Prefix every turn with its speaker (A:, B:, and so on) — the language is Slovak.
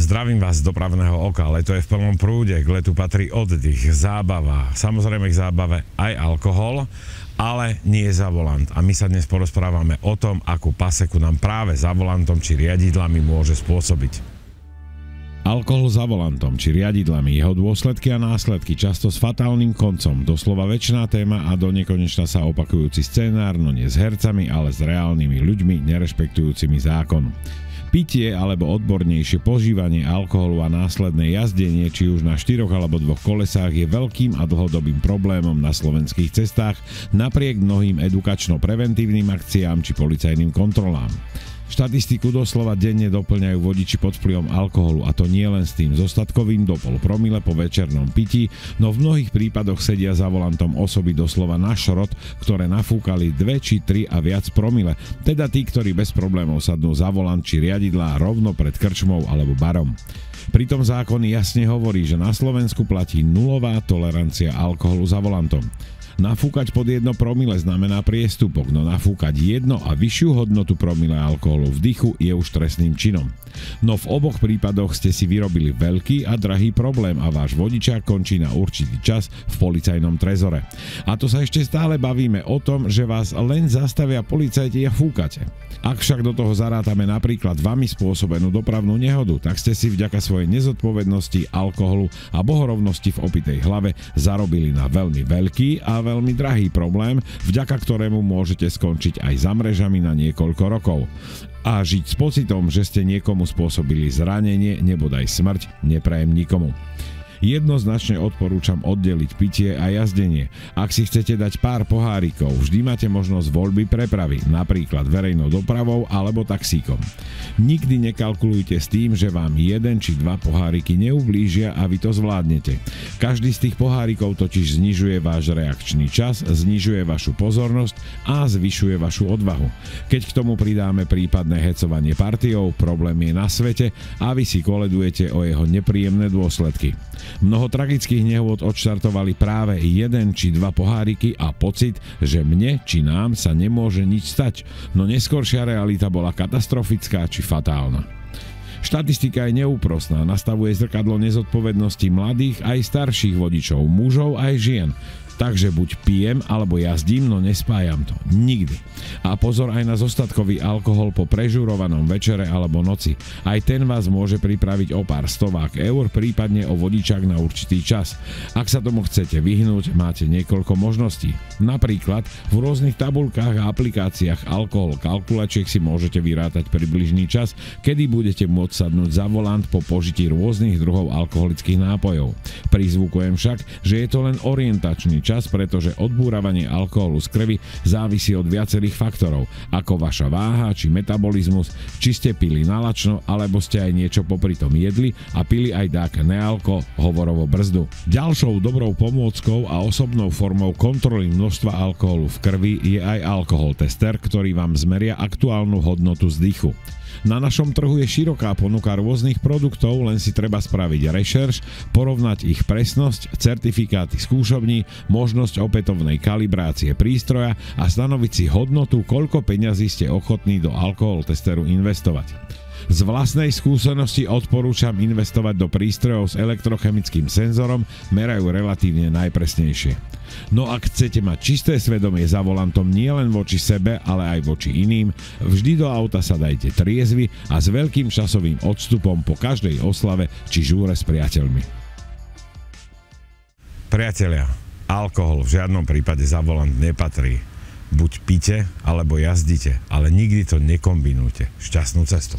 A: Zdravím vás z dopravného oka. Leto je v plnom prúde, k letu patrí oddych, zábava, samozrejme k zábave aj alkohol, ale nie za volant. A my sa dnes porozprávame o tom, akú paseku nám práve za volantom či riadidlami môže spôsobiť. Alkohol za volantom či riadidlami, jeho dôsledky a následky, často s fatálnym koncom, doslova večná téma a do nekonečna sa opakujúci scenár, no nie s hercami, ale s reálnymi ľuďmi, nerešpektujúcimi zákon. Pitie alebo odbornejšie požívanie alkoholu a následné jazdenie, či už na 4 alebo 2 kolesách, je veľkým a dlhodobým problémom na slovenských cestách napriek mnohým edukačno-preventívnym akciám či policajným kontrolám. Štatistiku doslova denne doplňajú vodiči pod vplyvom alkoholu, a to nie len s tým zostatkovým do 0,5 promile po večernom pití, no v mnohých prípadoch sedia za volantom osoby doslova na šrot, ktoré nafúkali 2 či 3 a viac promile, teda tí, ktorí bez problémov sadnú za volant či riadidlá rovno pred krčmou alebo barom. Pritom zákon jasne hovorí, že na Slovensku platí nulová tolerancia alkoholu za volantom. Nafúkať pod 1 promile znamená priestupok, no nafúkať 1 a vyššiu hodnotu promile alkoholu v dychu je už trestným činom. No v oboch prípadoch ste si vyrobili veľký a drahý problém a váš vodičák končí na určitý čas v policajnom trezore. A to sa ešte stále bavíme o tom, že vás len zastavia policajti a fúkate. Ak však do toho zarátame napríklad vami spôsobenú dopravnú nehodu, tak ste si vďaka svojej nezodpovednosti, alkoholu a bohorovnosti v opitej hlave zarobili na veľmi veľký a veľmi drahý problém, vďaka ktorému môžete skončiť aj za mrežami na niekoľko rokov. A žiť s pocitom, že ste niekomu spôsobili zranenie, nebodaj smrť, neprajem nikomu. Jednoznačne odporúčam oddeliť pitie a jazdenie. Ak si chcete dať pár pohárikov, vždy máte možnosť voľby prepravy, napríklad verejnou dopravou alebo taxíkom. Nikdy nekalkulujte s tým, že vám 1 či 2 poháriky neublížia a vy to zvládnete. Každý z tých pohárikov totiž znižuje váš reakčný čas, znižuje vašu pozornosť a zvyšuje vašu odvahu. Keď k tomu pridáme prípadné hecovanie partiou, problém je na svete a vy si koledujete o jeho nepríjemné dôsledky. Mnoho tragických nehôd odštartovali práve 1 či 2 poháriky a pocit, že mne či nám sa nemôže nič stať, no neskoršia realita bola katastrofická či fatálna. Štatistika je neúprosná, nastavuje zrkadlo nezodpovednosti mladých aj starších vodičov, mužov aj žien. Takže buď pijem alebo jazdím, no nespájam to. Nikdy. A pozor aj na zostatkový alkohol po prežurovanom večere alebo noci. Aj ten vás môže pripraviť o pár stovák eur, prípadne o vodičák na určitý čas. Ak sa tomu chcete vyhnúť, máte niekoľko možností. Napríklad v rôznych tabuľkách a aplikáciách alkohol kalkulačiek si môžete vyrátať približný čas, kedy budete môcť sadnúť za volant po požití rôznych druhov alkoholických nápojov. Prizvukujem však, že je to len orientačný čas, pretože odbúravanie alkoholu z krvi závisí od viacerých faktorov, ako vaša váha či metabolizmus, či ste pili nalačno, alebo ste aj niečo popri tom jedli a pili aj dáke nealko, hovorovo brzdu. Ďalšou dobrou pomôckou a osobnou formou kontroly množstva alkoholu v krvi je aj alkohol tester, ktorý vám zmeria aktuálnu hodnotu z dychu. Na našom trhu je široká ponuka rôznych produktov, len si treba spraviť rešerš, porovnať ich presnosť, certifikáty skúšobní, možnosť opätovnej kalibrácie prístroja a stanoviť si hodnotu, koľko peňazí ste ochotní do alkohol testeru investovať. Z vlastnej skúsenosti odporúčam investovať do prístrojov s elektrochemickým senzorom, merajú relatívne najpresnejšie. No ak chcete mať čisté svedomie za volantom nielen voči sebe, ale aj voči iným, vždy do auta sa dajte triezvy a s veľkým časovým odstupom po každej oslave či žúre s priateľmi. Priatelia, alkohol v žiadnom prípade za volant nepatrí. Buď pite, alebo jazdite, ale nikdy to nekombinujte. Šťastnú cestu.